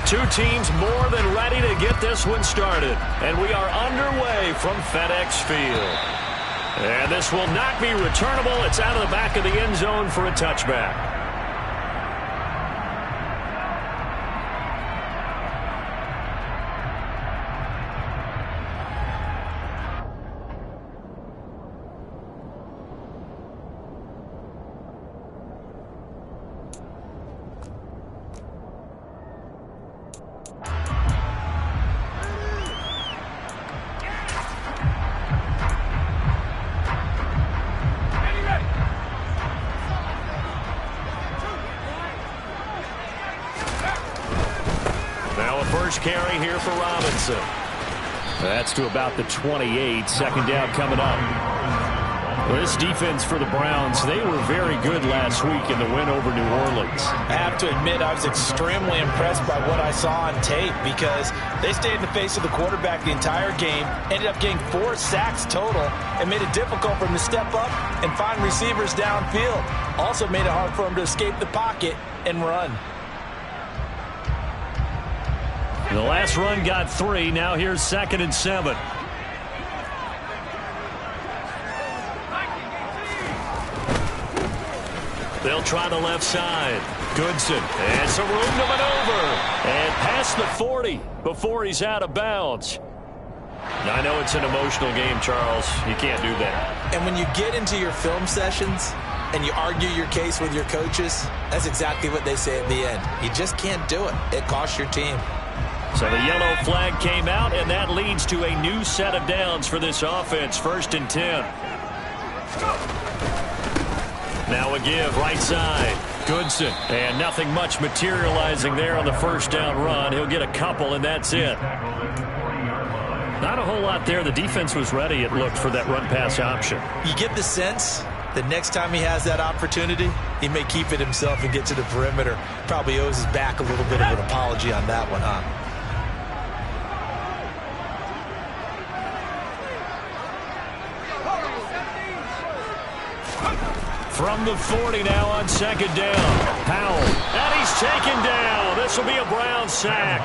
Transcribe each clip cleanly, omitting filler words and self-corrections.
Two teams more than ready to get this one started. And we are underway from FedEx Field. And this will not be returnable. It's out of the back of the end zone for a touchback. First carry here for Robinson. That's to about the 28. Second down coming up. Well, this defense for the Browns, they were very good last week in the win over New Orleans. I have to admit, I was extremely impressed by what I saw on tape because they stayed in the face of the quarterback the entire game, ended up getting 4 sacks total, and made it difficult for him to step up and find receivers downfield. Also made it hard for him to escape the pocket and run. The last run got 3. Now here's 2nd and 7. They'll try the left side. Goodson. And some room to maneuver. And past the 40 before he's out of bounds. I know it's an emotional game, Charles. You can't do that. And when you get into your film sessions and you argue your case with your coaches, that's exactly what they say at the end. You just can't do it. It costs your team. So the yellow flag came out, and that leads to a new set of downs for this offense. 1st and 10. Now a give, right side. Goodson. And nothing much materializing there on the first down run. He'll get a couple, and that's it. Not a whole lot there. The defense was ready, it looked, for that run-pass option. You get the sense that next time he has that opportunity, he may keep it himself and get to the perimeter. Probably owes his back a little bit of an apology on that one, huh? From the 40 now on 2nd down. Powell. And he's taken down. This will be a Brown sack.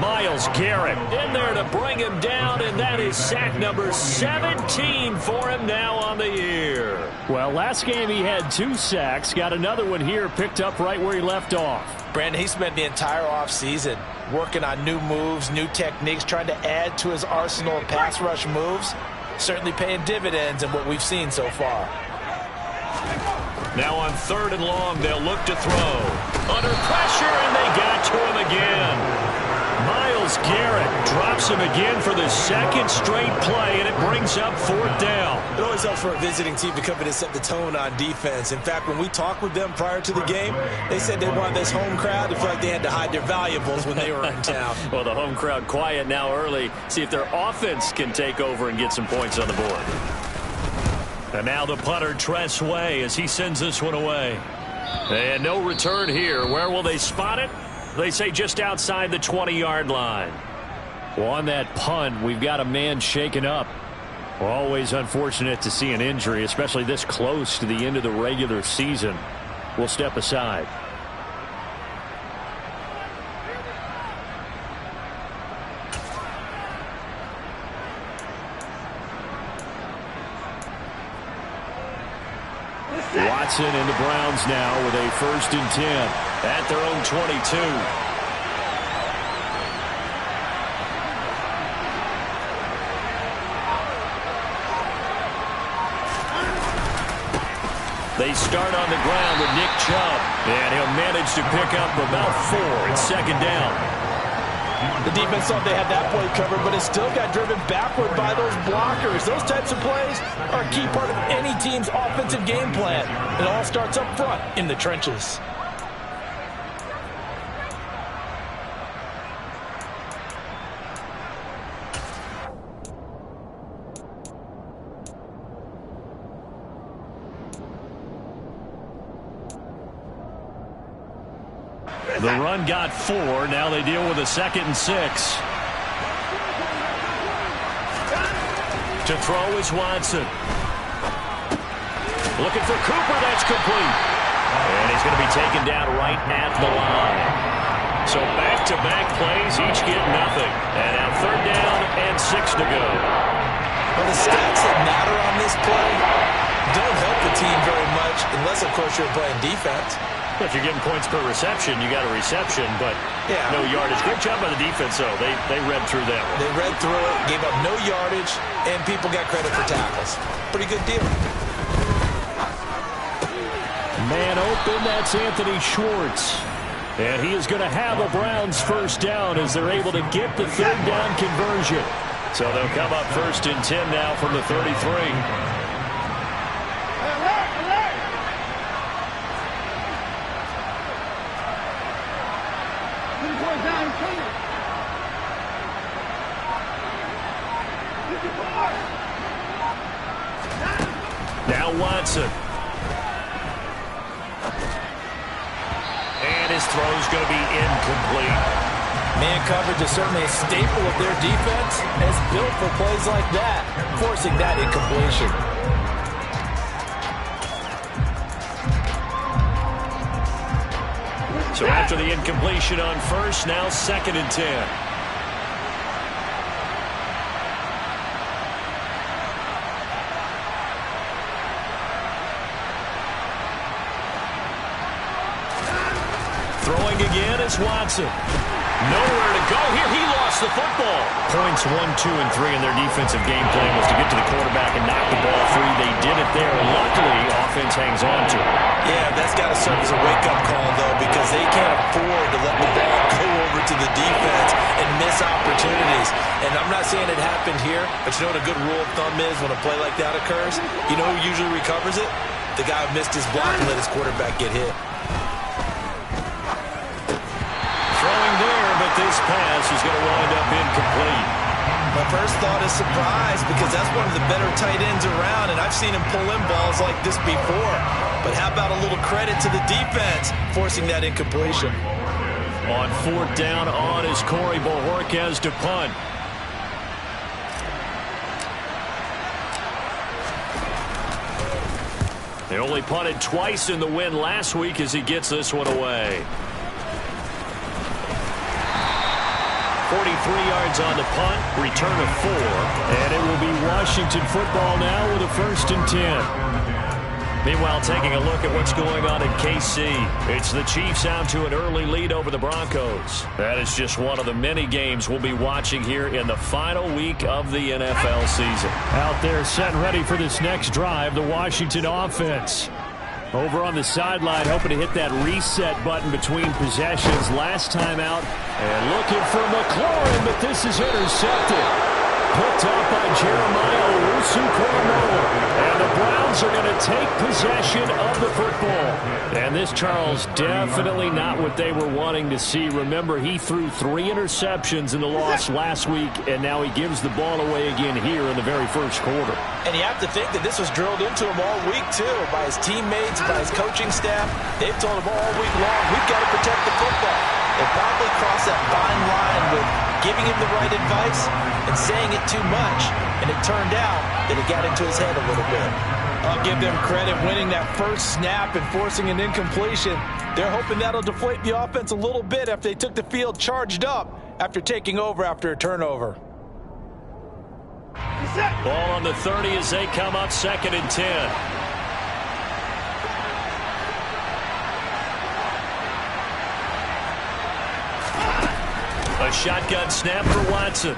Myles Garrett in there to bring him down, and that is sack number 17 for him now on the year. Well, last game he had 2 sacks. Got another one here picked up right where he left off. Brandon, he spent the entire offseason working on new moves, new techniques, trying to add to his arsenal of pass rush moves. Certainly paying dividends in what we've seen so far. Now on 3rd and long, they'll look to throw. Under pressure, and they got to him again. Myles Garrett drops him again for the 2nd straight play, and it brings up 4th down. It always helps for a visiting team to come in and set the tone on defense. In fact, when we talked with them prior to the game, they said they wanted this home crowd to feel like they had to hide their valuables when they were in town. Well, the home crowd quiet now early. See if their offense can take over and get some points on the board. And now the punter, Tress Way, as he sends this one away. And no return here. Where will they spot it? They say just outside the 20-yard line. Well, on that punt, we've got a man shaken up. Always unfortunate to see an injury, especially this close to the end of the regular season. We'll step aside. Watson and the Browns now with a 1st and 10 at their own 22. They start on the ground with Nick Chubb, and he'll manage to pick up about 4. It's 2nd down. The defense thought they had that play covered, but it still got driven backward by those blockers. Those types of plays are a key part of any team's offensive game plan. It all starts up front in the trenches. The run got 4. Now they deal with a 2nd and 6. To throw is Watson. Looking for Cooper. That's complete. And he's going to be taken down right at the line. So back-to-back plays, each get nothing. And now 3rd down and 6 to go. Well, the stats that matter on this play don't help the team very much unless, of course, you're playing defense. If you're getting points per reception, you got a reception, but no yardage. Good job by the defense, though. They read through that one. They read through it, gave up no yardage, and people got credit for tackles. Pretty good deal. Man open, that's Anthony Schwartz. And he is going to have a Browns 1st down as they're able to get the 3rd down conversion. So they'll come up 1st and 10 now from the 33. Now Watson. And his throw's going to be incomplete. Man coverage is certainly a staple of their defense, and it's built for plays like that, forcing that incompletion. So after the incompletion on 1st, now 2nd and 10. Throwing again is Watson. Nowhere to go here. He lost the football. Points 1, 2, and 3 in their defensive game plan was to get to the quarterback and knock the ball free. They did it there. Luckily, offense hangs on to it. Yeah, that's got to serve as a wake-up call, though, because they can't afford to let the ball go over to the defense and miss opportunities. And I'm not saying it happened here, but you know what a good rule of thumb is when a play like that occurs? You know who usually recovers it? The guy who missed his block and let his quarterback get hit. Throwing there, but this pass is going to wind up incomplete. My first thought is surprise, because that's one of the better tight ends around, and I've seen him pull in balls like this before. But how about a little credit to the defense forcing that incompletion? On 4th down on is Corey Bojorquez to punt. They only punted twice in the win last week as he gets this one away. 43 yards on the punt, return of 4, and it will be Washington football now with a 1st and 10. Meanwhile, taking a look at what's going on in KC. It's the Chiefs out to an early lead over the Broncos. That is just one of the many games we'll be watching here in the final week of the NFL season. Out there set and ready for this next drive, the Washington offense. Over on the sideline, hoping to hit that reset button between possessions. Last time out, and looking for McLaurin, but this is intercepted. Picked up by Jeremiah Owusu-Koramoah. And the Browns are going to take possession of the football. And this, Charles, definitely not what they were wanting to see. Remember, he threw 3 interceptions in the loss last week, and now he gives the ball away again here in the very first quarter. And you have to think that this was drilled into him all week, too, by his teammates, by his coaching staff. They've told him all week long, we've got to protect the football. They probably crossed that fine line with giving him the right advice and saying it too much. And it turned out that it got into his head a little bit. I'll give them credit winning that first snap and forcing an incompletion. They're hoping that'll deflate the offense a little bit after they took the field charged up after taking over after a turnover. Ball on the 30 as they come up 2nd and 10. A shotgun snap for Watson.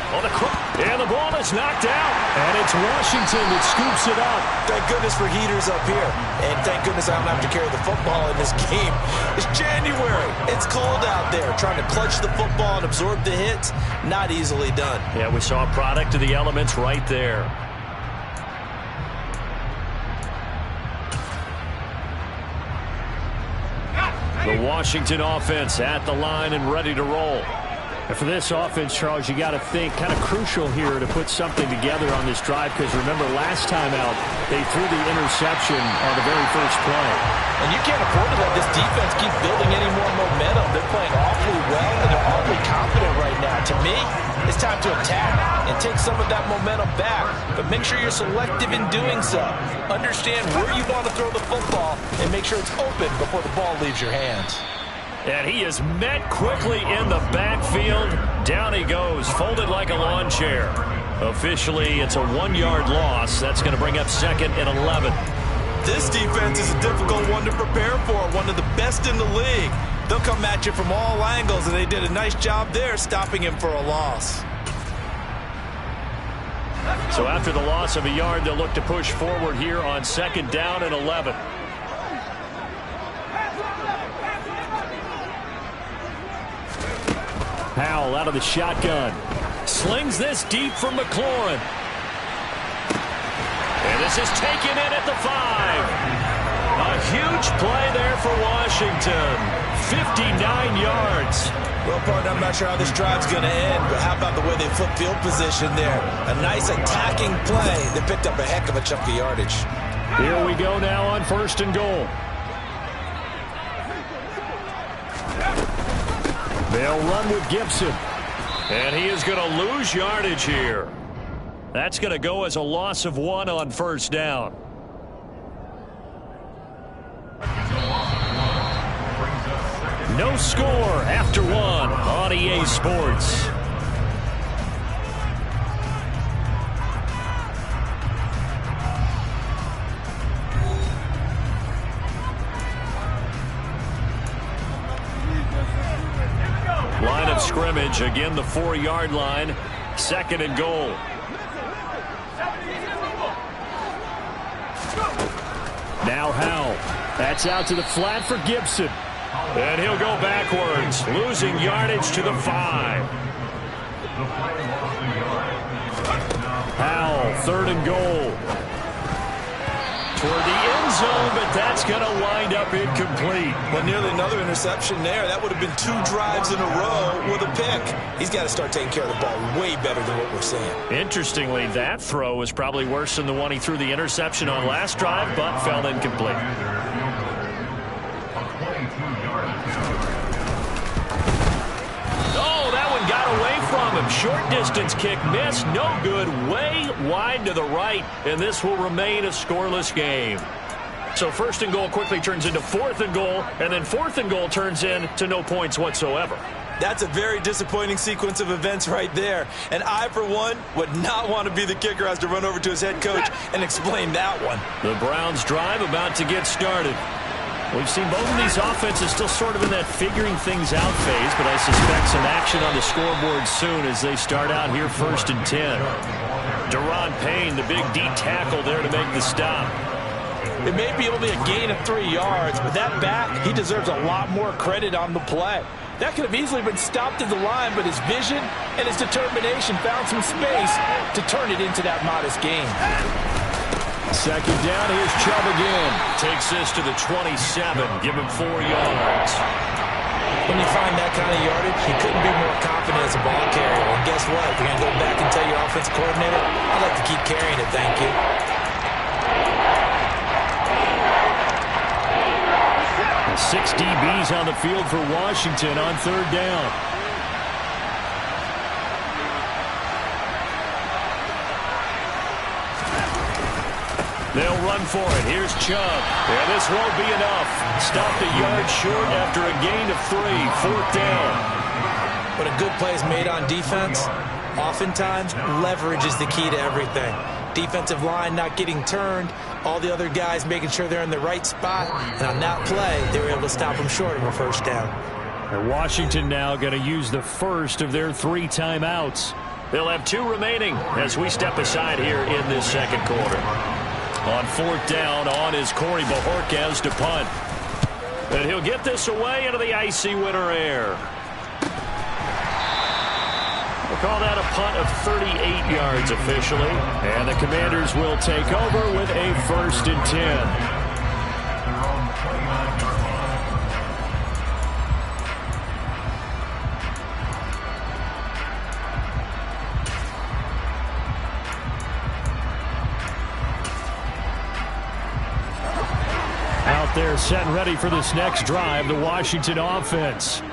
On the and the ball is knocked out. And it's Washington that scoops it up. Thank goodness for heaters up here. And thank goodness I don't have to carry the football in this game. It's January. It's cold out there. Trying to clutch the football and absorb the hits, not easily done. Yeah, we saw a product of the elements right there. The Washington offense at the line and ready to roll. And for this offense, Charles, you got to think kind of crucial here to put something together on this drive, because remember last time out they threw the interception on the very first play. And you can't afford to let this defense keep building any more momentum. They're playing awfully well and they're awfully confident right now. To me, it's time to attack and take take some of that momentum back, but make sure you're selective in doing so. Understand where you want to throw the football and make sure it's open before the ball leaves your hands. And he is met quickly in the backfield. Down he goes, folded like a lawn chair. Officially, it's a 1-yard loss. That's going to bring up 2nd and 11. This defense is a difficult one to prepare for, one of the best in the league. They'll come at you from all angles, and they did a nice job there stopping him for a loss. So after the loss of a yard, they'll look to push forward here on 2nd down and 11. Howell out of the shotgun. Slings this deep from McLaurin. And this is taken in at the 5. A huge play there for Washington. 59 yards. Well, partner, I'm not sure how this drive's going to end, but how about the way they flip field position there? A nice attacking play. They picked up a heck of a chunk of yardage. Here we go now on 1st and goal. They'll run with Gibson. And he is going to lose yardage here. That's going to go as a loss of 1 on 1st down. No score after 1 on EA Sports. Line of scrimmage, again the 4-yard line, 2nd and goal. Now Howell. That's out to the flat for Gibson. And he'll go backwards, losing yardage to the 5. Howell, 3rd and goal. Toward the end zone, but that's going to wind up incomplete. Well, nearly another interception there. That would have been 2 drives in a row with a pick. He's got to start taking care of the ball way better than what we're seeing. Interestingly, that throw was probably worse than the one he threw the interception on last drive, but fell incomplete. Oh, that one got away from him. Short distance kick missed. No good. Way wide to the right. And this will remain a scoreless game. So 1st and goal quickly turns into 4th and goal. And then 4th and goal turns into no points whatsoever. That's a very disappointing sequence of events right there. And I, for one, would not want to be the kicker who has to run over to his head coach and explain that one. The Browns drive about to get started. We've seen both of these offenses still sort of in that figuring things out phase, but I suspect some action on the scoreboard soon as they start out here 1st and 10. Deron Payne, the big D tackle there to make the stop. It may be only a gain of 3 yards, but that back, he deserves a lot more credit on the play. That could have easily been stopped at the line, but his vision and his determination found some space to turn it into that modest gain. 2nd down, here's Chubb again. Takes this to the 27, give him 4 yards. When you find that kind of yardage, you couldn't be more confident as a ball carrier. And guess what? If you're going to go back and tell your offensive coordinator, I'd like to keep carrying it, thank you. The 6 DBs on the field for Washington on 3rd down. They'll run for it. Here's Chubb. And this won't be enough. Stopped a yard short after a gain of 3. 4th down. When a good play is made on defense, oftentimes leverage is the key to everything. Defensive line not getting turned, all the other guys making sure they're in the right spot, and on that play, they were able to stop them short of a 1st down. And Washington now going to use the first of their 3 timeouts. They'll have 2 remaining as we step aside here in this 2nd quarter. On 4th down, on is Corey Bojorquez to punt. And he'll get this away into the icy winter air. We'll call that a punt of 38 yards officially. And the Commanders will take over with a 1st and 10. Out there set and ready for this next drive, the Washington offense.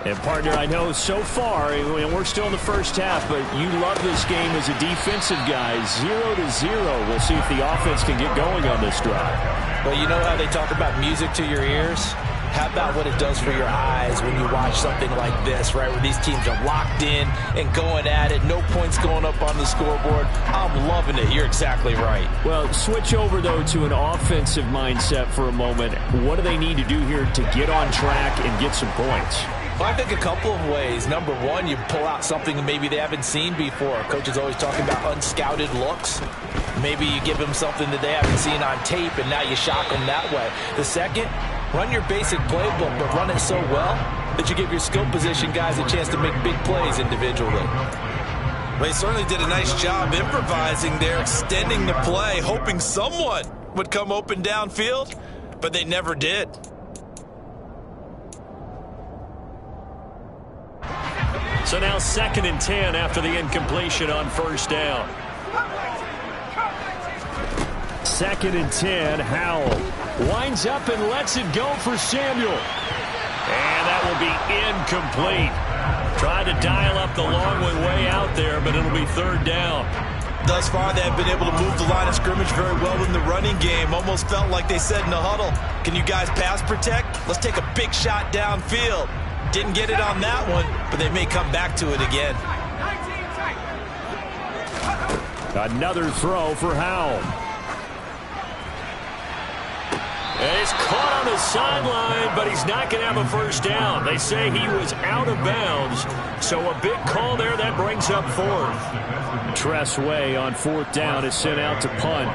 And, partner, I know so far, and we're still in the first half, but you love this game as a defensive guy. 0-0. We'll see if the offense can get going on this drive. Well, you know how they talk about music to your ears? How about what it does for your eyes when you watch something like this, right, where these teams are locked in and going at it, no points going up on the scoreboard? I'm loving it. You're exactly right. Well, switch over, though, to an offensive mindset for a moment. What do they need to do here to get on track and get some points? Well, I think a couple of ways. Number one, you pull out something that maybe they haven't seen before. Coach is always talking about unscouted looks. Maybe you give them something that they haven't seen on tape, and now you shock them that way. The second, run your basic playbook, but run it so well that you give your skill position guys a chance to make big plays individually. They certainly did a nice job improvising there, extending the play, hoping someone would come open downfield, but they never did. So now 2nd and 10 after the incompletion on first down. 2nd and 10, Howell winds up and lets it go for Samuel. And that will be incomplete. Tried to dial up the long one way out there, but it'll be 3rd down. Thus far, they have been able to move the line of scrimmage very well in the running game. Almost felt like they said in the huddle, can you guys pass protect? Let's take a big shot downfield. Didn't get it on that one, but they may come back to it again. Another throw for Howell. And he's caught on the sideline, but he's not going to have a first down. They say he was out of bounds, so a big call there. That brings up 4th. Tressway on 4th down is sent out to punt.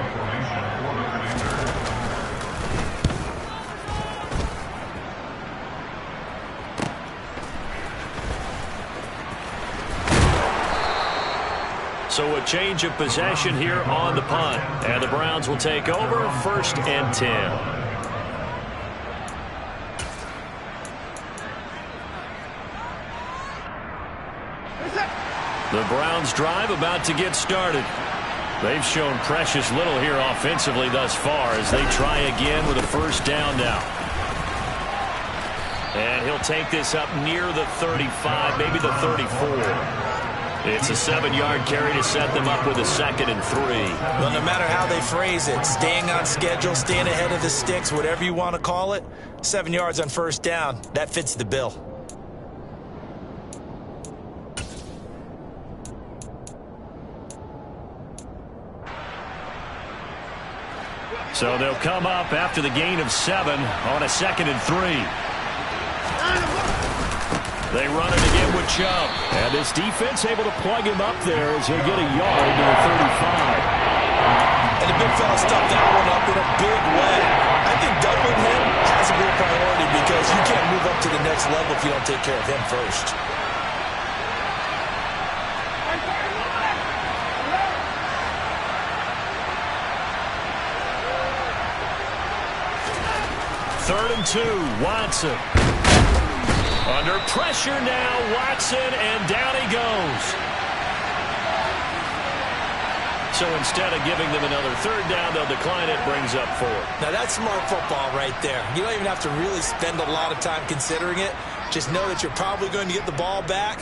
So a change of possession here on the punt. And the Browns will take over 1st and 10. The Browns drive about to get started. They've shown precious little here offensively thus far as they try again with a first down now. And he'll take this up near the 35, maybe the 34. It's a 7-yard carry to set them up with a 2nd and 3. Well, no matter how they phrase it, staying on schedule, staying ahead of the sticks, whatever you want to call it, 7 yards on first down, that fits the bill. So they'll come up after the gain of 7 on a 2nd and 3. They run it again with Chubb. And this defense able to plug him up there as he'll get a yard to the 35. And the big fella stuffed that one up in a big way. I think doubling him has a real priority because you can't move up to the next level if you don't take care of him first. Third and 2, Watson. Under pressure now, Watson, and down he goes. So instead of giving them another 3rd down, they'll decline it, brings up 4. Now that's smart football right there. You don't even have to really spend a lot of time considering it. Just know that you're probably going to get the ball back.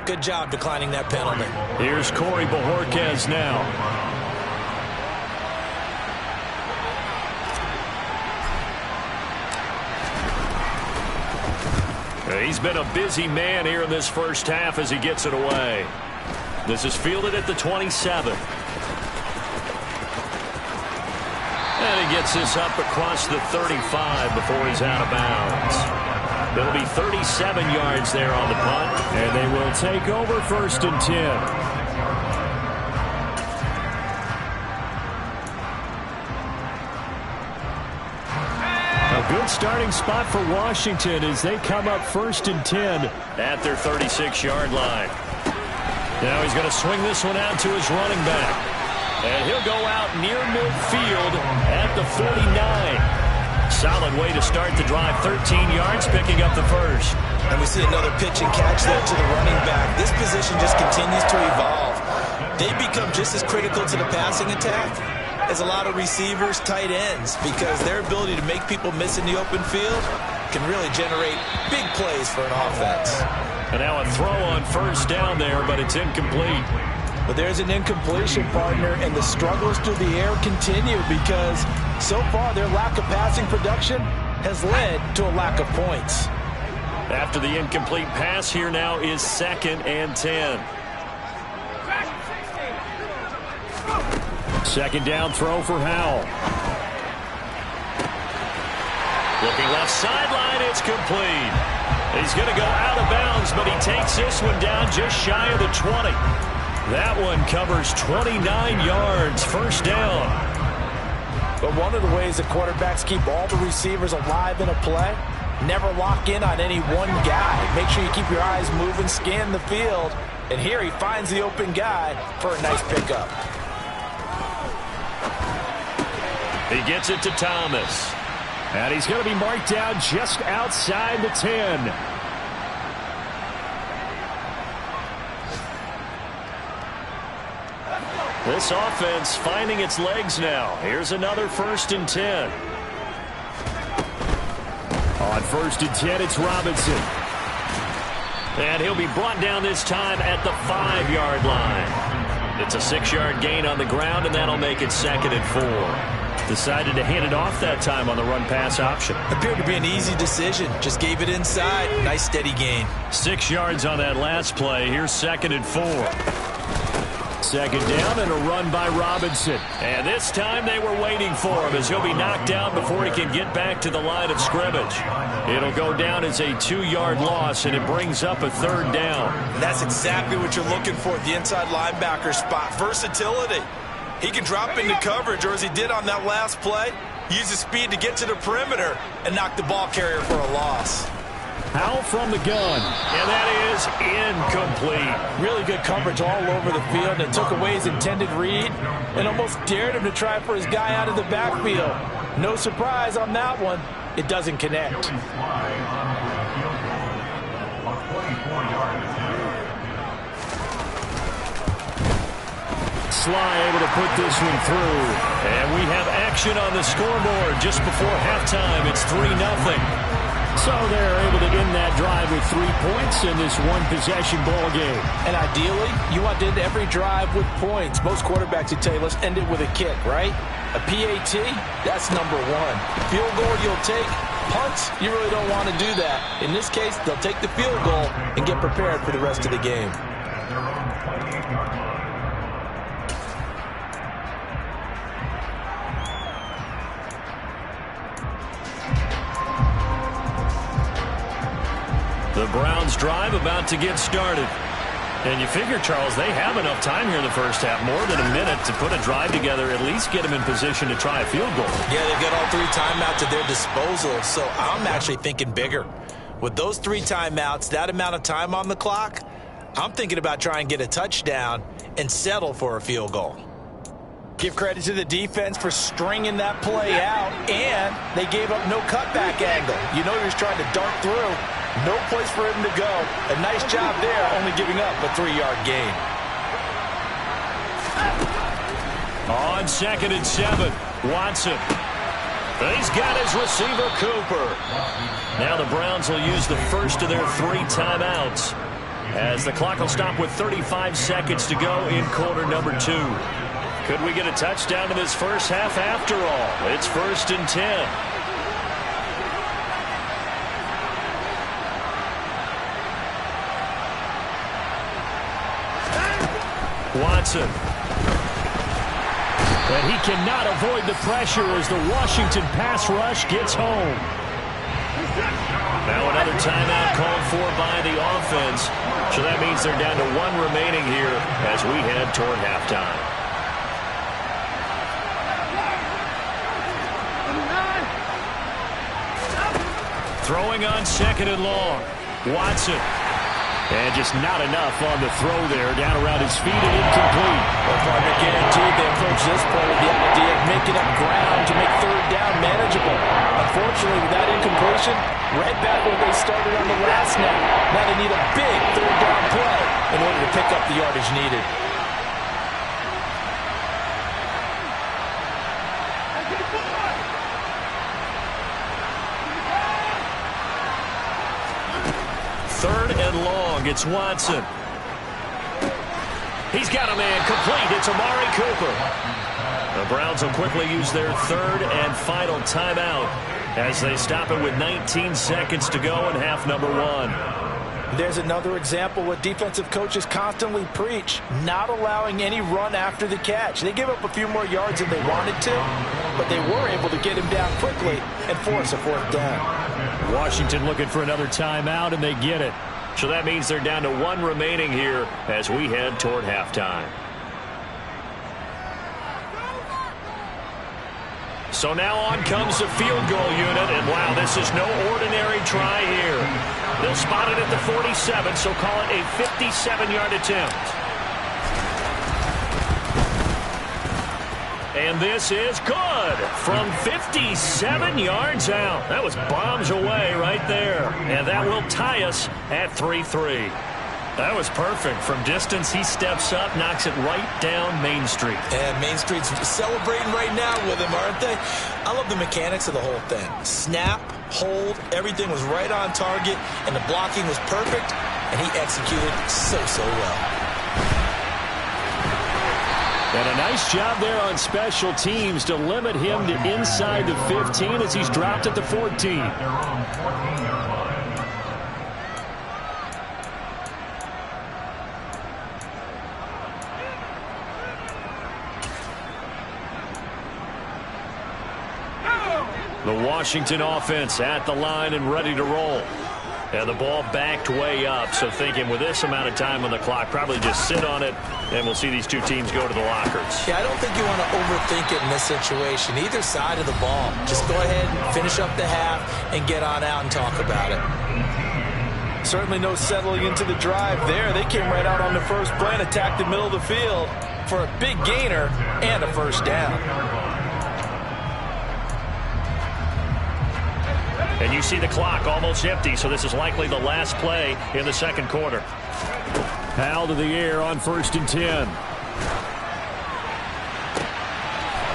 Good job declining that penalty. Here's Corey Bojorquez now. He's been a busy man here in this first half as he gets it away. This is fielded at the 27. And he gets this up across the 35 before he's out of bounds. There'll be 37 yards there on the punt, and they will take over 1st and 10. Good starting spot for Washington as they come up 1st and 10 at their 36-yard line. Now he's going to swing this one out to his running back. And he'll go out near midfield at the 49. Solid way to start the drive. 13 yards, picking up the 1st. And we see another pitch and catch there to the running back. This position just continues to evolve. They become just as critical to the passing attack as a lot of receivers, tight ends, because their ability to make people miss in the open field can really generate big plays for an offense. And now a throw on first down there, but it's incomplete. But there's an incompletion, partner, and the struggles through the air continue because so far their lack of passing production has led to a lack of points. After the incomplete pass, here now is 2nd and 10. Second down throw for Howell. Looking left sideline, it's complete. He's going to go out of bounds, but he takes this one down just shy of the 20. That one covers 29 yards, first down. But one of the ways that quarterbacks keep all the receivers alive in a play, never lock in on any one guy. Make sure you keep your eyes moving, scan the field. And here he finds the open guy for a nice pickup. He gets it to Thomas. And he's going to be marked down just outside the 10. This offense finding its legs now. Here's another 1st and 10. On 1st and 10, it's Robinson. And he'll be brought down this time at the 5-yard line. It's a 6-yard gain on the ground, and that'll make it 2nd and 4. Decided to hand it off that time on the run-pass option. Appeared to be an easy decision. Just gave it inside. Nice steady gain. 6 yards on that last play. Here's 2nd and 4. 2nd down and a run by Robinson. And this time they were waiting for him as he'll be knocked down before he can get back to the line of scrimmage. It'll go down as a 2-yard loss, and it brings up a 3rd down. And that's exactly what you're looking for at the inside linebacker spot. Versatility. He can drop into coverage, or as he did on that last play, use his speed to get to the perimeter and knock the ball carrier for a loss. Howell from the gun. And that is incomplete. Really good coverage all over the field, and it took away his intended read and almost dared him to try for his guy out of the backfield. No surprise on that one. It doesn't connect. Sly able to put this one through. And we have action on the scoreboard just before halftime. It's 3-0. So they're able to end that drive with 3 points in this one-possession ball game. And ideally, you want to end every drive with points. Most quarterbacks would tell you, let's end it with a kick, right? A PAT, that's number 1. Field goal you'll take. Punts, you really don't want to do that. In this case, they'll take the field goal and get prepared for the rest of the game. The Browns drive about to get started. And you figure, Charles, they have enough time here in the first half, more than a minute, to put a drive together, at least get them in position to try a field goal. Yeah, they've got all 3 timeouts at their disposal, so I'm actually thinking bigger. With those 3 timeouts, that amount of time on the clock, I'm thinking about trying to get a touchdown and settle for a field goal. Give credit to the defense for stringing that play out, and they gave up no cutback angle. You know he was trying to dart through. No place for him to go. A nice job there, only giving up a 3-yard gain. On 2nd and 7, Watson. He's got his receiver, Cooper. Now the Browns will use the first of their 3 timeouts as the clock will stop with 35 seconds to go in quarter number 2. Could we get a touchdown in this first half after all? It's 1st and 10. Watson. And he cannot avoid the pressure as the Washington pass rush gets home. Now another timeout called for by the offense. So that means they're down to 1 remaining here as we head toward halftime. Throwing on 2nd and long. Watson. And just not enough on the throw there. Down around his feet and incomplete. Well, partner, guaranteed they approach this play with the idea of making up ground to make 3rd down manageable. Unfortunately, with that incompletion, right back where they started on the last snap. Now they need a big 3rd down play in order to pick up the yardage needed. long. It's Watson. He's got a man complete. It's Amari Cooper. The Browns will quickly use their third and final timeout as they stop it with 19 seconds to go in half number one. There's another example what defensive coaches constantly preach, not allowing any run after the catch. They give up a few more yards than they wanted to, but they were able to get him down quickly and force a fourth down. Washington looking for another timeout, and they get it. So that means they're down to one remaining here as we head toward halftime. So now on comes the field goal unit, and wow, this is no ordinary try here. They'll spot it at the 47, so call it a 57-yard attempt. And this is good from 57 yards out. That was bombs away right there, and that will tie us at 3-3. That was perfect. From distance, he steps up, knocks it right down Main Street. And Main Street's celebrating right now with him, aren't they? I love the mechanics of the whole thing. Snap, hold, everything was right on target, and the blocking was perfect, and he executed so well. And a nice job there on special teams to limit him to inside the 15 as he's dropped at the 14. The Washington offense at the line and ready to roll. And the ball backed way up, so thinking with this amount of time on the clock, probably just sit on it, and we'll see these two teams go to the lockers. Yeah, I don't think you want to overthink it in this situation. Either side of the ball. Just go ahead and finish up the half and get on out and talk about it. Certainly no settling into the drive there. They came right out on the first play and attacked the middle of the field for a big gainer and a first down. And you see the clock almost empty, so this is likely the last play in the second quarter. Powell to the air on 1st and 10.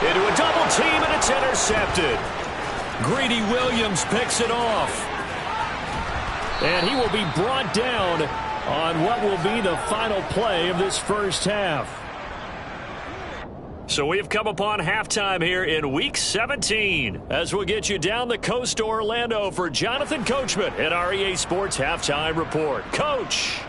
Into a double team, and it's intercepted. Greedy Williams picks it off. And he will be brought down on what will be the final play of this first half. So we've come upon halftime here in Week 17 as we'll get you down the coast to Orlando for Jonathan Coachman at our EA Sports Halftime Report. Coach.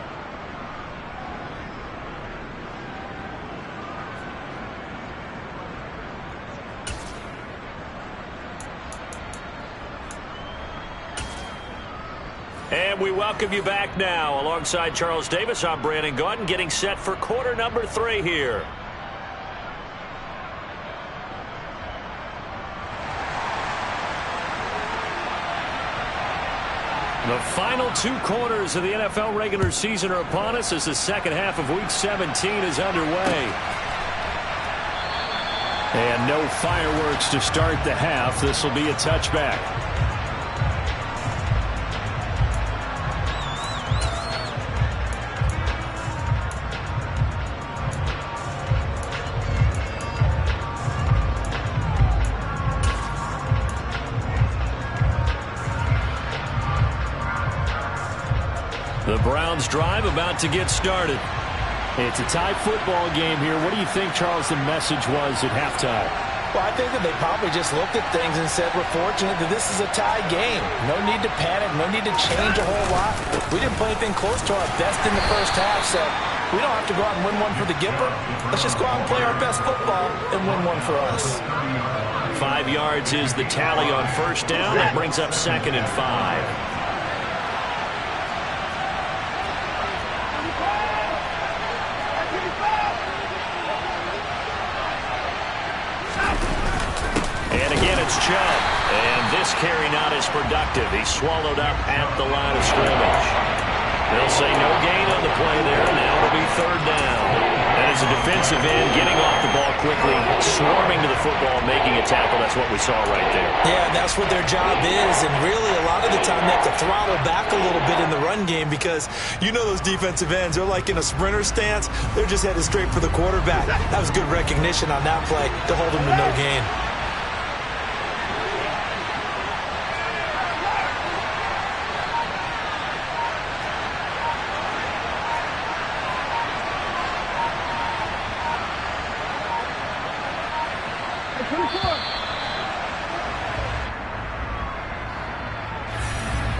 And we welcome you back now. Alongside Charles Davis, I'm Brandon Gaudin, getting set for quarter number 3 here. The final 2 quarters of the NFL regular season are upon us as the second half of Week 17 is underway. And no fireworks to start the half. This will be a touchback. The Browns drive about to get started. It's a tie football game here. What do you think, Charles, the message was at halftime? Well, I think that they probably just looked at things and said, we're fortunate that this is a tie game. No need to panic. No need to change a whole lot. We didn't play anything close to our best in the first half, so we don't have to go out and win one for the Gipper. Let's just go out and play our best football and win one for us. 5 yards is the tally on first down. That brings up 2nd and 5. It's Chubb, and this carry not as productive. He's swallowed up at the line of scrimmage. They'll say no gain on the play there. Now it'll be 3rd down. And as a defensive end, getting off the ball quickly, swarming to the football, making a tackle. That's what we saw right there. Yeah, that's what their job is. And really, a lot of the time, they have to throttle back a little bit in the run game because you know those defensive ends, they're like in a sprinter stance. They're just headed straight for the quarterback. That was good recognition on that play to hold them to no gain.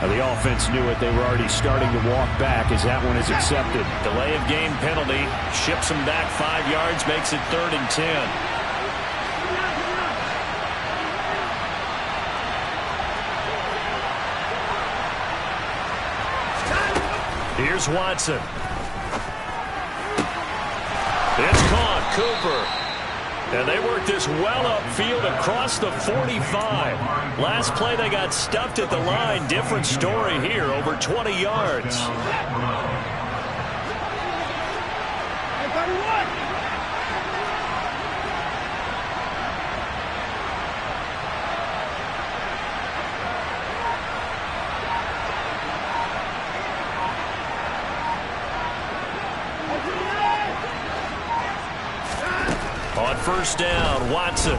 The offense knew it. They were already starting to walk back as that one is accepted. Delay of game penalty. Ships them back 5 yards. Makes it 3rd and 10. Here's Watson. It's caught. Cooper. And they worked this well upfield across the 45. Last play they got stuffed at the line. Different story here. Over 20 yards. On first down, Watson.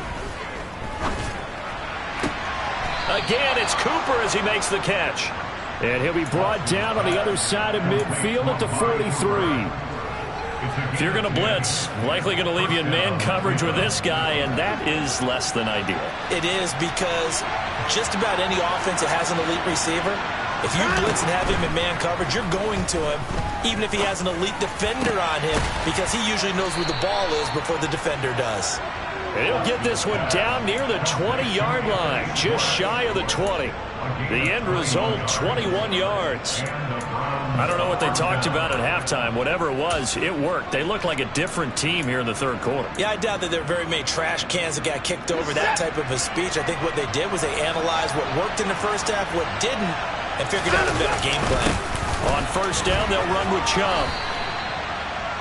Again, it's Cooper as he makes the catch. And he'll be brought down on the other side of midfield at the 43. If you're going to blitz, likely going to leave you in man coverage with this guy, and that is less than ideal. It is, because just about any offense that has an elite receiver, if you blitz and have him in man coverage, you're going to him, even if he has an elite defender on him, because he usually knows where the ball is before the defender does. And he'll get this one down near the 20-yard line, just shy of the 20. The end result, 21 yards. I don't know what they talked about at halftime. Whatever it was, it worked. They looked like a different team here in the third quarter. Yeah, I doubt that there are very many trash cans that got kicked over, that type of a speech. I think what they did was they analyzed what worked in the first half, what didn't, and figured out a better game plan. On first down, they'll run with Chubb.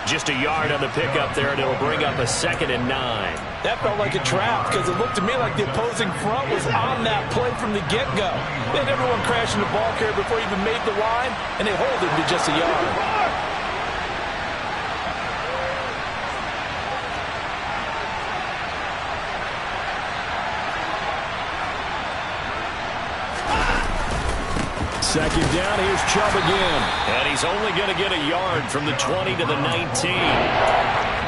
Just a yard on the pickup there, and it'll bring up a 2nd and 9. That felt like a trap, because it looked to me like the opposing front was on that play from the get-go. They had everyone crashing the ball carrier before he even made the line, and they hold him to just a yard. Second down, here's Chubb again. And he's only going to get a yard from the 20 to the 19.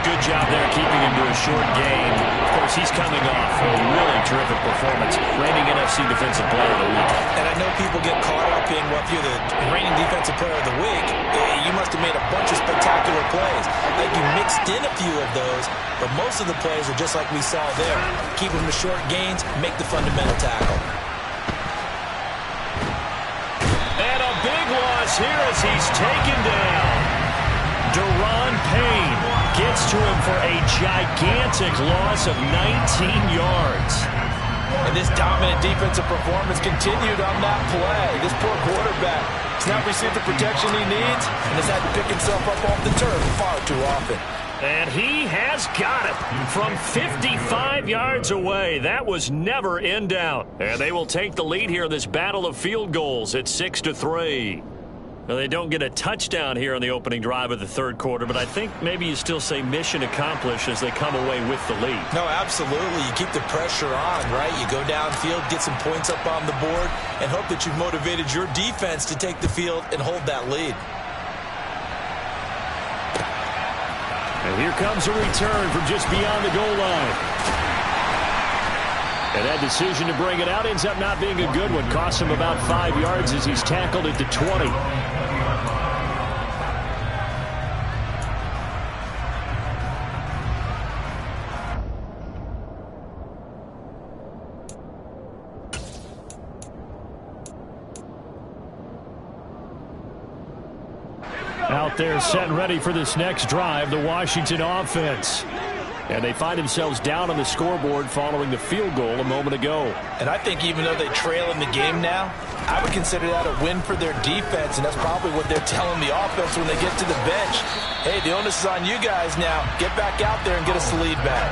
Good job there keeping him to a short gain. Of course, he's coming off a really terrific performance. Reigning NFC Defensive Player of the Week. And I know people get caught up in, well, if you're the reigning Defensive Player of the Week, you must have made a bunch of spectacular plays. Like you mixed in a few of those, but most of the plays are just like we saw there. Keep them to short gains, make the fundamental tackle. Big loss here as he's taken down. Deron Payne gets to him for a gigantic loss of 19 yards. And this dominant defensive performance continued on that play. This poor quarterback has not received the protection he needs and has had to pick himself up off the turf far too often. And he has got it from 55 yards away. That was never in doubt. And they will take the lead here in this battle of field goals at 6-3. Now, they don't get a touchdown here on the opening drive of the third quarter, but I think maybe you still say mission accomplished as they come away with the lead. No, absolutely. You keep the pressure on, right? You go downfield, get some points up on the board, and hope that you've motivated your defense to take the field and hold that lead. And here comes a return from just beyond the goal line. And that decision to bring it out ends up not being a good one. Costs him about 5 yards as he's tackled at the 20. Out there set and ready for this next drive, the Washington offense. And they find themselves down on the scoreboard following the field goal a moment ago. And I think even though they trail in the game now, I would consider that a win for their defense, and that's probably what they're telling the offense when they get to the bench. Hey, the onus is on you guys now. Get back out there and get us the lead back.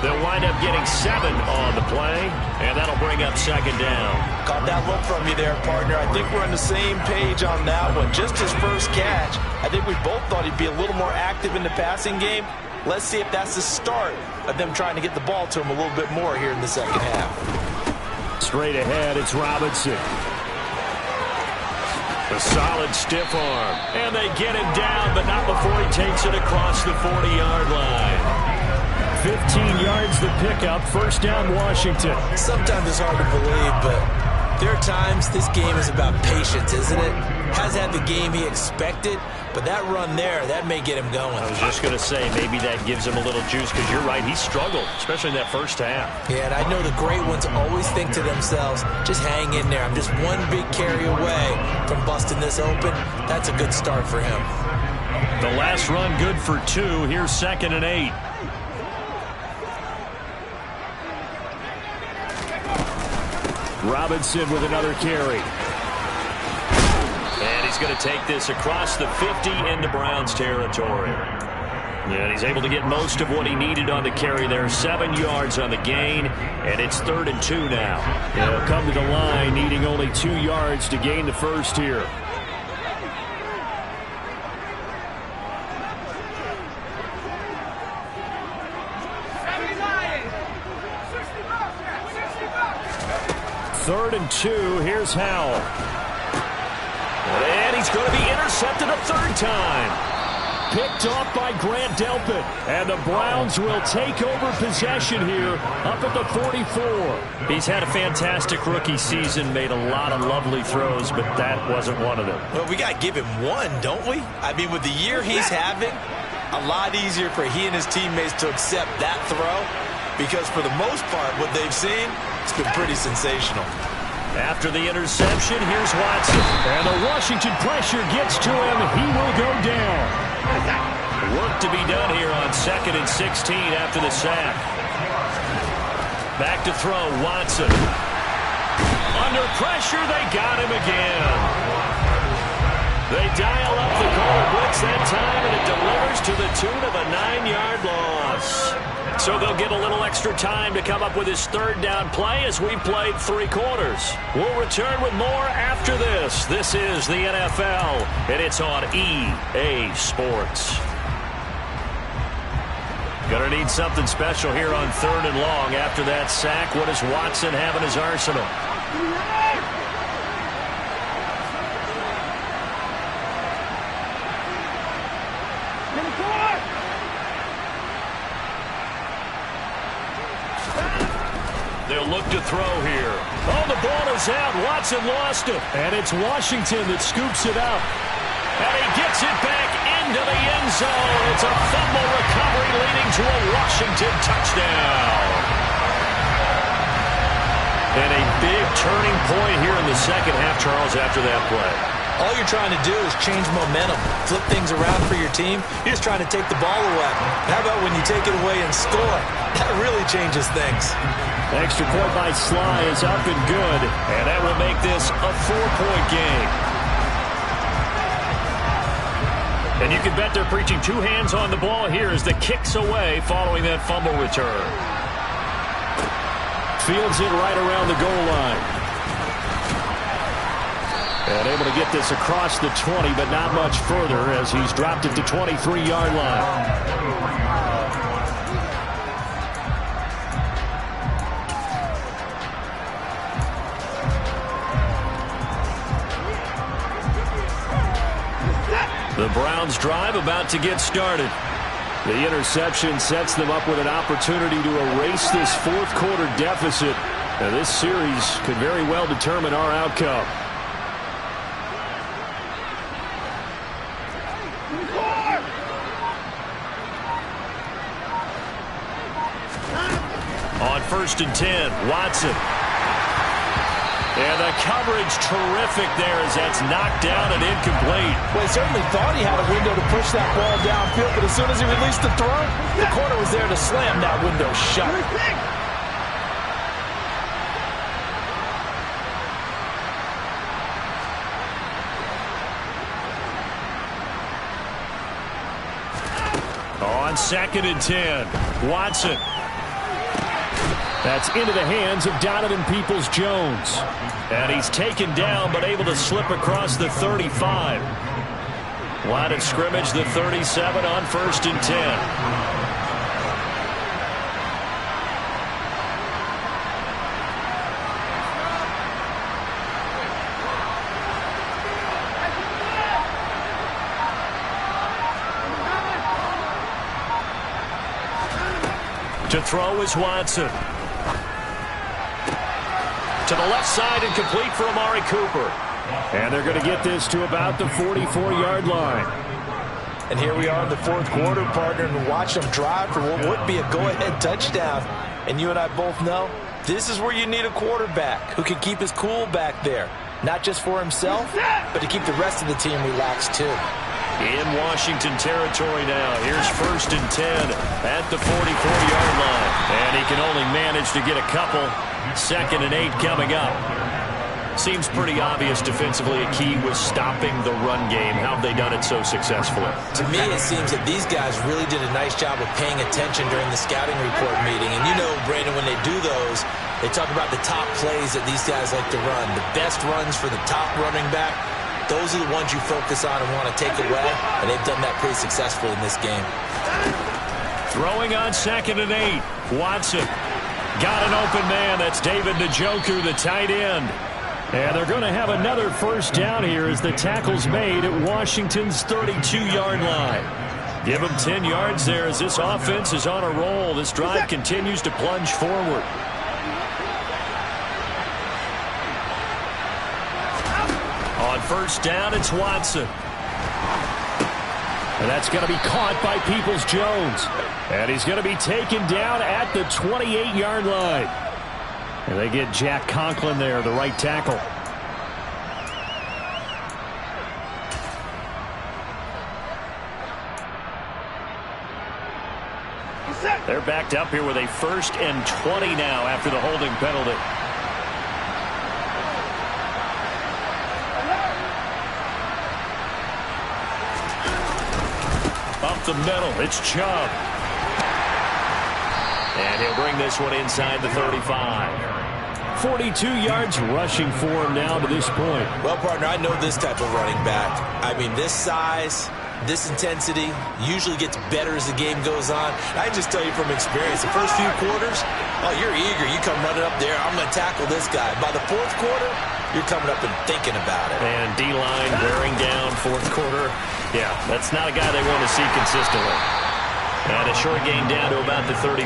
They'll wind up getting 7 on the play, and that'll bring up second down. Caught that look from you there, partner. I think we're on the same page on that one. Just his first catch, I think we both thought he'd be a little more active in the passing game. Let's see if that's the start of them trying to get the ball to him a little bit more here in the second half. Straight ahead, it's Robinson. A solid stiff arm. And they get him down, but not before he takes it across the 40-yard line. 15 yards the pickup. First down, Washington. Sometimes it's hard to believe, but there are times this game is about patience, isn't it? Has had the game he expected, but that run there, that may get him going. I was just going to say, maybe that gives him a little juice, because you're right, he struggled, especially in that first half. Yeah, and I know the great ones always think to themselves, just hang in there. I'm just one big carry away from busting this open. That's a good start for him. The last run good for 2. Here's 2nd and 8. Robinson with another carry. And he's going to take this across the 50 into Browns territory. And he's able to get most of what he needed on the carry there. 7 yards on the gain, and it's 3rd and 2 now. He'll come to the line needing only 2 yards to gain the first here. Third and 2. Here's Howell. And he's going to be intercepted a 3rd time. Picked off by Grant Delpit. And the Browns will take over possession here up at the 44. He's had a fantastic rookie season, made a lot of lovely throws, but that wasn't one of them. Well, we got to give him one, don't we? I mean, with the year he's having, a lot easier for he and his teammates to accept that throw, because for the most part, what they've seen, it's been pretty sensational. After the interception, here's Watson. And the Washington pressure gets to him. He will go down. Work to be done here on 2nd and 16 after the sack. Back to throw, Watson. Under pressure, they got him again. They dial up the corner blitz that time, and it delivers to the tune of a 9-yard loss. So they'll get a little extra time to come up with his 3rd down play as we've played 3 quarters. We'll return with more after this. This is the NFL, and it's on EA Sports. Gonna need something special here on 3rd and long after that sack. What does Watson have in his arsenal? They'll look to throw here. Oh, the ball is out. Watson lost it. And it's Washington that scoops it up. And he gets it back into the end zone. It's a fumble recovery leading to a Washington touchdown. And a big turning point here in the second half, Charles, after that play. All you're trying to do is change momentum, flip things around for your team. You're just trying to take the ball away. How about when you take it away and score? That really changes things. Extra point by Sly is up and good. And that will make this a 4-point game. And you can bet they're preaching 2 hands on the ball here as the kick's away following that fumble return. Fields it right around the goal line. And able to get this across the 20, but not much further as he's dropped it to 23-yard line. The Browns drive about to get started. The interception sets them up with an opportunity to erase this 4th quarter deficit. Now, this series could very well determine our outcome. On 1st and 10, Watson. And the coverage terrific there as that's knocked down and incomplete. Well, he certainly thought he had a window to push that ball downfield, but as soon as he released the throw, the corner was there to slam that window shut. On 2nd and 10, Watson. That's into the hands of Donovan Peoples-Jones. And he's taken down but able to slip across the 35. Line of scrimmage, the 37 on 1st and 10. To throw is Watson. To the left side and complete for Amari Cooper. And they're going to get this to about the 44-yard line. And here we are in the fourth quarter, partner, and watch them drive for what would be a go-ahead touchdown. And you and I both know this is where you need a quarterback who can keep his cool back there. Not just for himself, but to keep the rest of the team relaxed too. In Washington territory now. Here's 1st and 10 at the 44-yard line. And he can only manage to get a couple. 2nd and 8 coming up. Seems pretty obvious defensively a key was stopping the run game. How have they done it so successfully? To me, it seems that these guys really did a nice job of paying attention during the scouting report meeting. And you know, Brandon, when they do those, they talk about the top plays that these guys like to run. The best runs for the top running back. Those are the ones you focus on and want to take away. And they've done that pretty successfully in this game. Throwing on 2nd and 8. Watson got an open man. That's David Njoku, the tight end. And they're going to have another first down here as the tackle's made at Washington's 32-yard line. Give them 10 yards there as this offense is on a roll. This drive continues to plunge forward. On 1st down, it's Watson. And that's going to be caught by Peoples-Jones. And he's going to be taken down at the 28-yard line. And they get Jack Conklin there, the right tackle. They're backed up here with a 1st and 20 now after the holding penalty. Up the middle, it's Chubb. And he'll bring this one inside the 35. 42 yards rushing for him now to this point. Well, partner, I know this type of running back. I mean, this size, this intensity usually gets better as the game goes on. I can just tell you from experience, the first few quarters, oh, you're eager. You come running up there, I'm going to tackle this guy. By the 4th quarter, you're coming up and thinking about it. And D-line wearing down 4th quarter. Yeah, that's not a guy they want to see consistently. And a short gain down to about the 33.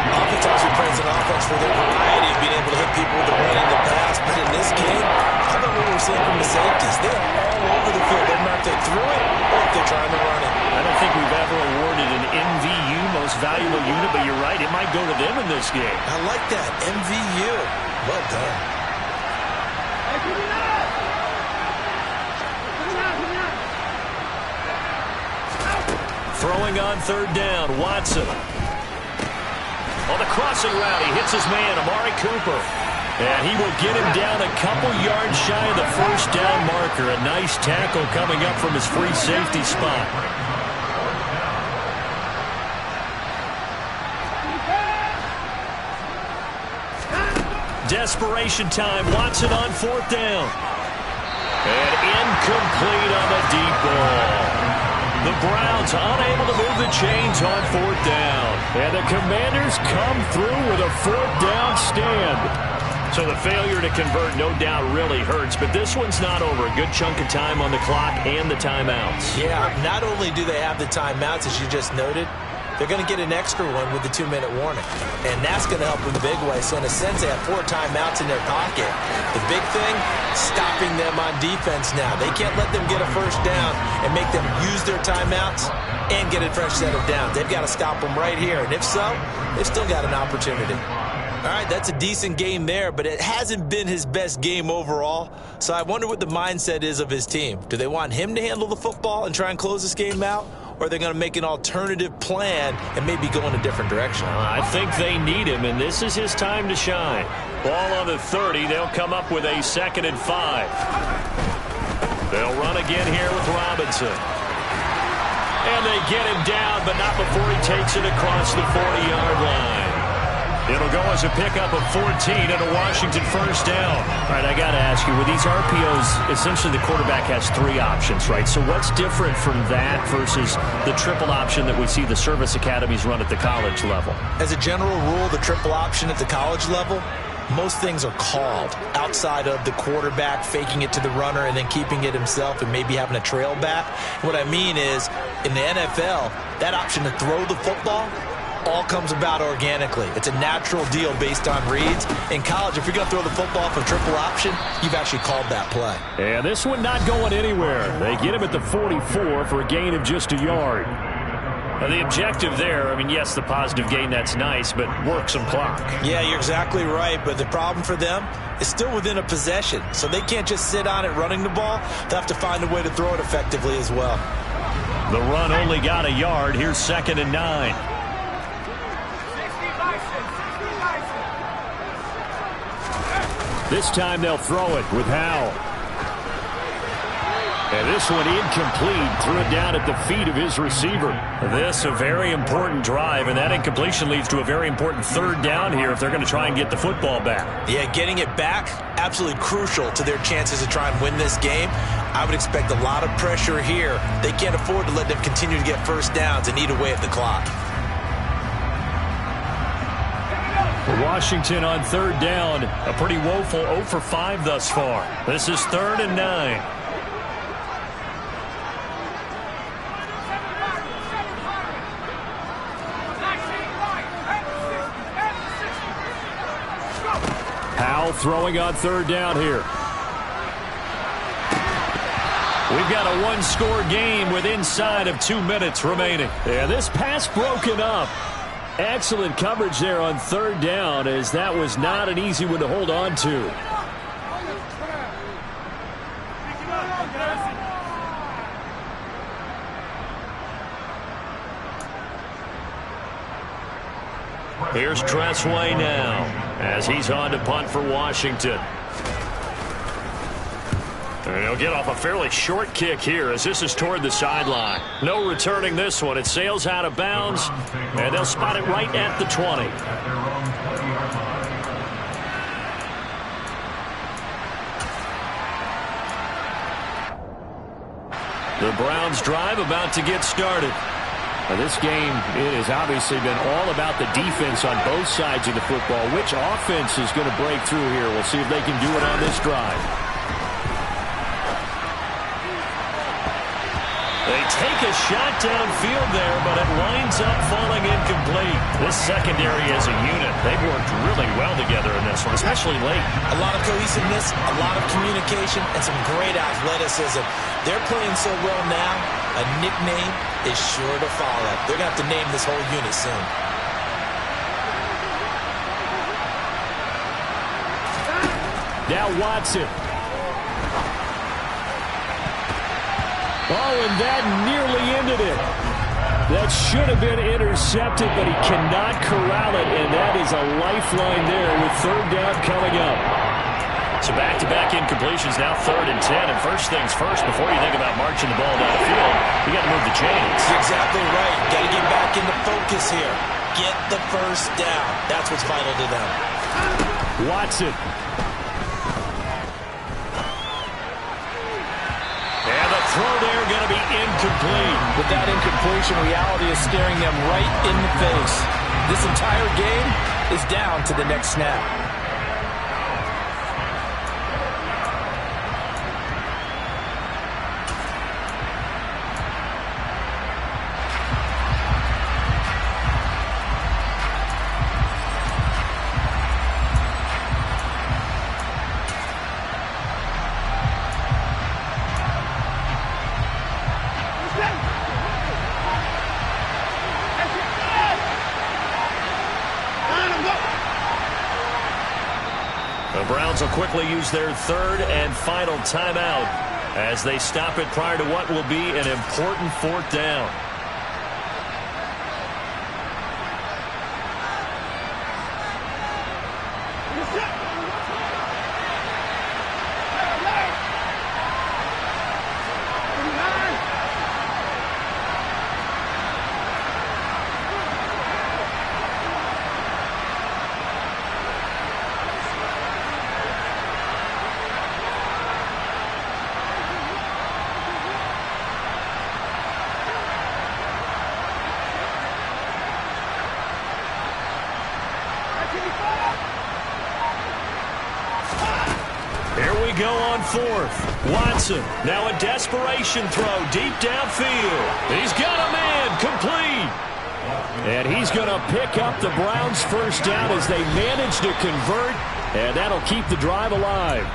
Offense also plays an offense for their variety of being able to hit people with the run and the pass. But in this game, how about what we're seeing from the safeties? They're all over the field. They're not if they threw it or if they're trying to run it. I don't think we've ever awarded an MVU, most valuable unit, but you're right, it might go to them in this game. I like that, MVU. Well done. Throwing on 3rd down, Watson. On the crossing route, he hits his man, Amari Cooper. And he will get him down a couple yards shy of the 1st down marker. A nice tackle coming up from his free safety spot. Desperation time, Watson on 4th down. And incomplete on the deep ball. The Browns unable to move the chains on 4th down. And the Commanders come through with a 4th down stand. So the failure to convert no doubt really hurts, but this one's not over. A good chunk of time on the clock and the timeouts. Yeah, not only do they have the timeouts, as you just noted, they're going to get an extra one with the 2-minute warning. And that's going to help in a big way. So in a sense, they have 4 timeouts in their pocket. The big thing, stopping them on defense now. They can't let them get a 1st down and make them use their timeouts and get a fresh set of downs. They've got to stop them right here. And if so, they've still got an opportunity. All right, that's a decent game there, but it hasn't been his best game overall. So I wonder what the mindset is of his team. Do they want him to handle the football and try and close this game out? Or are they going to make an alternative plan and maybe go in a different direction? I think they need him, and this is his time to shine. Ball on the 30. They'll come up with a 2nd and 5. They'll run again here with Robinson. And they get him down, but not before he takes it across the 40-yard line. It'll go as a pickup of 14 and a Washington 1st down. All right, I got to ask you, with these RPOs, essentially the quarterback has 3 options, right? So what's different from that versus the triple option that we see the service academies run at the college level? As a general rule, the triple option at the college level, most things are called outside of the quarterback faking it to the runner and then keeping it himself and maybe having a trail back. What I mean is, in the NFL, that option to throw the football, all comes about organically. It's a natural deal based on reads. In college, if you're going to throw the football for triple option, you've actually called that play. And this one not going anywhere. They get him at the 44 for a gain of just a yard. Now, the objective there, I mean, yes, the positive gain, that's nice, but work some clock. Yeah, you're exactly right, but the problem for them is still within a possession, so they can't just sit on it running the ball. They'll have to find a way to throw it effectively as well. The run only got a yard. Here's 2nd and 9. This time they'll throw it with Howell. And this one incomplete. Threw it down at the feet of his receiver. This a very important drive, and that incompletion leads to a very important 3rd down here if they're going to try and get the football back. Yeah, getting it back, absolutely crucial to their chances to try and win this game. I would expect a lot of pressure here. They can't afford to let them continue to get first downs and eat away at the clock. Washington on 3rd down. A pretty woeful 0 for 5 thus far. This is 3rd and 9. Howell throwing on 3rd down here. We've got a one-score game with inside of 2 minutes remaining. Yeah, this pass broken up. Excellent coverage there on 3rd down, as that was not an easy one to hold on to. Here's Tressway now as he's on to punt for Washington. And he'll get off a fairly short kick here as this is toward the sideline. No returning this one. It sails out of bounds, and they'll spot it right at the 20. The Browns drive about to get started. Now, this game, it has obviously been all about the defense on both sides of the football. Which offense is going to break through here? We'll see if they can do it on this drive. They take a shot downfield there, but it winds up falling incomplete. This secondary as a unit, they've worked really well together in this one, especially late. A lot of cohesiveness, a lot of communication, and some great athleticism. They're playing so well now, a nickname is sure to follow. They're going to have to name this whole unit soon. Now Watson. Oh, and that nearly ended it. That should have been intercepted, but he cannot corral it, and that is a lifeline there with 3rd down coming up. So back-to-back incompletions, now 3rd and 10. And first things first, before you think about marching the ball down the field, you got to move the chains. You're exactly right. Got to get back into focus here. Get the first down. That's what's vital to them. Watson. And the throw there going to be incomplete. With that incompletion, reality is staring them right in the face. This entire game is down to the next snap. The Browns will quickly use their 3rd and final timeout as they stop it prior to what will be an important 4th down. Here we go on 4th. Watson, now a desperation throw deep downfield. He's got a man, complete. And he's going to pick up the Browns' first down as they manage to convert, and that'll keep the drive alive.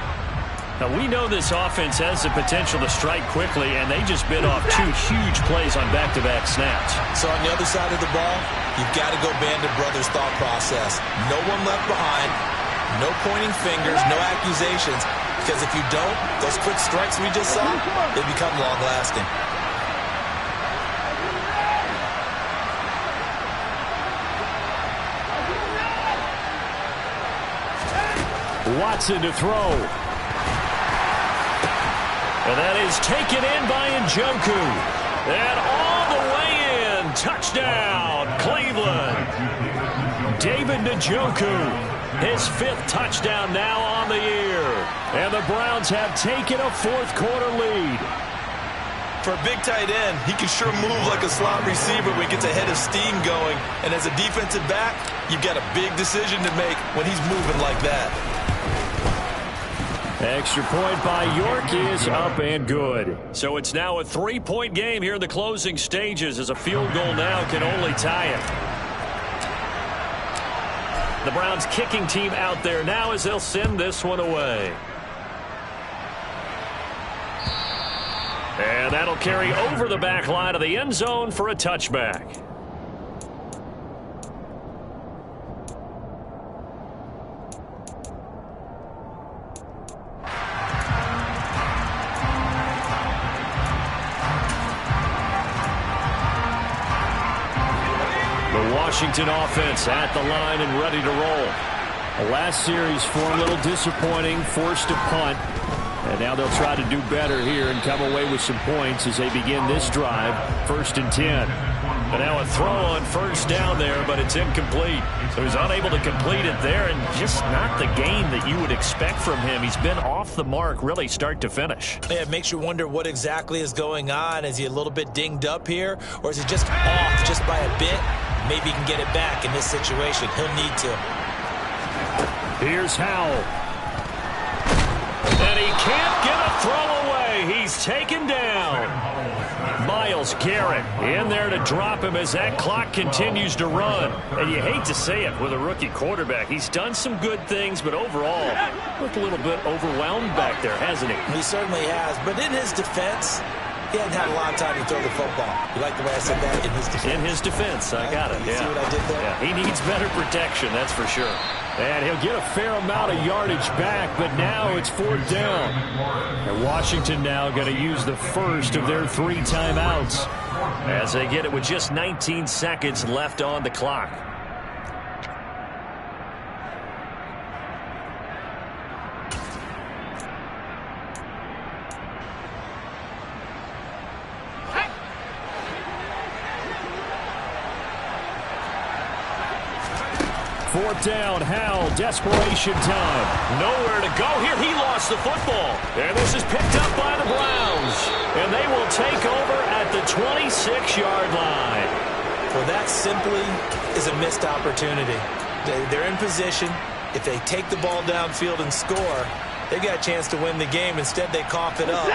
Now, we know this offense has the potential to strike quickly, and they just bit off 2 huge plays on back-to-back snaps. So on the other side of the ball, you've got to go Band of Brothers thought process. No one left behind, no pointing fingers, no accusations, because if you don't, those quick strikes we just saw, they become long-lasting. Watson to throw. And that is taken in by Njoku. And all the way in. Touchdown, Cleveland. David Njoku, his 5th touchdown now on the year. And the Browns have taken a 4th-quarter lead. For a big tight end, he can sure move like a slot receiver when he gets a head of steam going. And as a defensive back, you've got a big decision to make when he's moving like that. Extra point by York is up and good. So it's now a 3-point game here in the closing stages, as a field goal now can only tie it. The Browns kicking team out there now as they'll send this one away. And that'll carry over the back line of the end zone for a touchback. Washington offense at the line and ready to roll. The last series for a little disappointing, forced to punt. And now they'll try to do better here and come away with some points as they begin this drive, 1st and 10. And now a throw on first down there, but it's incomplete. So he's unable to complete it there, and just not the game that you would expect from him. He's been off the mark really start to finish. Yeah, it makes you wonder what exactly is going on. Is he a little bit dinged up here, or is he just off just by a bit? Maybe he can get it back in this situation. He'll need to. Here's Howell. And he can't get a throw away. He's taken down. Myles Garrett in there to drop him as that clock continues to run. And you hate to say it with a rookie quarterback. He's done some good things, but overall, looked a little bit overwhelmed back there, hasn't he? He certainly has. But in his defense, he hadn't had a lot of time to throw the football. You like the way I said that? In his defense. In his defense, I got it. You see what I did there? Yeah, he needs better protection, that's for sure. And he'll get a fair amount of yardage back, but now it's 4th down. And Washington now going to use the first of their 3 timeouts as they get it with just 19 seconds left on the clock. Fourth down, Howell, desperation time. Nowhere to go here. He lost the football. And this is picked up by the Browns. And they will take over at the 26-yard line. Well, that simply is a missed opportunity. They're in position. If they take the ball downfield and score, they've got a chance to win the game. Instead, they cough it up.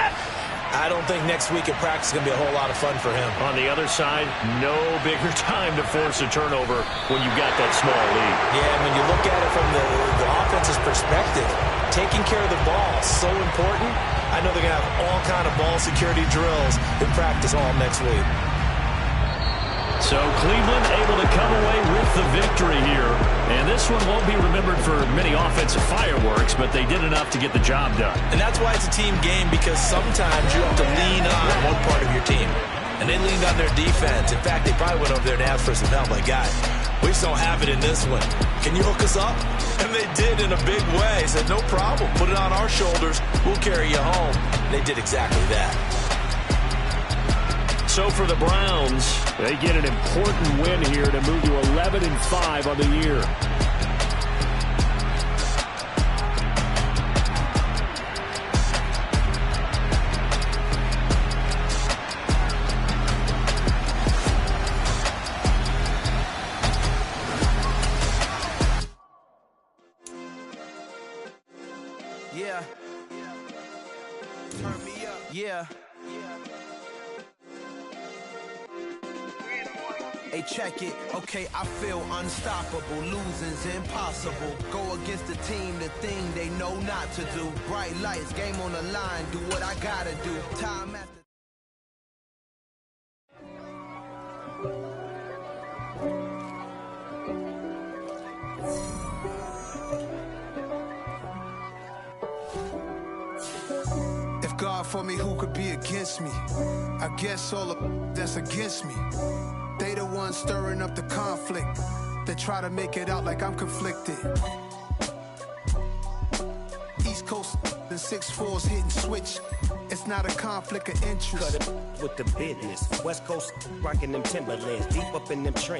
I don't think next week at practice is going to be a whole lot of fun for him. On the other side, no bigger time to force a turnover when you've got that small lead. Yeah, when you look at it from the offense's perspective, taking care of the ball is so important. I know they're going to have all kind of ball security drills in practice all next week. So Cleveland able to come away with the victory here. And this one won't be remembered for many offensive fireworks, but they did enough to get the job done. And that's why it's a team game, because sometimes you have to lean on one part of your team. And they leaned on their defense. In fact, they probably went over there and asked for some help. Like, guys, we just don't have it in this one. Can you hook us up? And they did in a big way. Said, no problem. Put it on our shoulders. We'll carry you home. And they did exactly that. So for the Browns, they get an important win here to move to 11-5 on the year. Yeah. Turn me up. Yeah. Hey, check it, okay, I feel unstoppable. Losing's impossible. Go against the team, the thing they know not to do. Bright lights, game on the line, do what I gotta do. Time after. If God for me, who could be against me? I guess all the that's against me. They the ones stirring up the conflict. They try to make it out like I'm conflicted. East Coast and 6'4's hitting switch. It's not a conflict of interest. Cut it with the business. West Coast rocking them Timberlands, deep up in them trenches.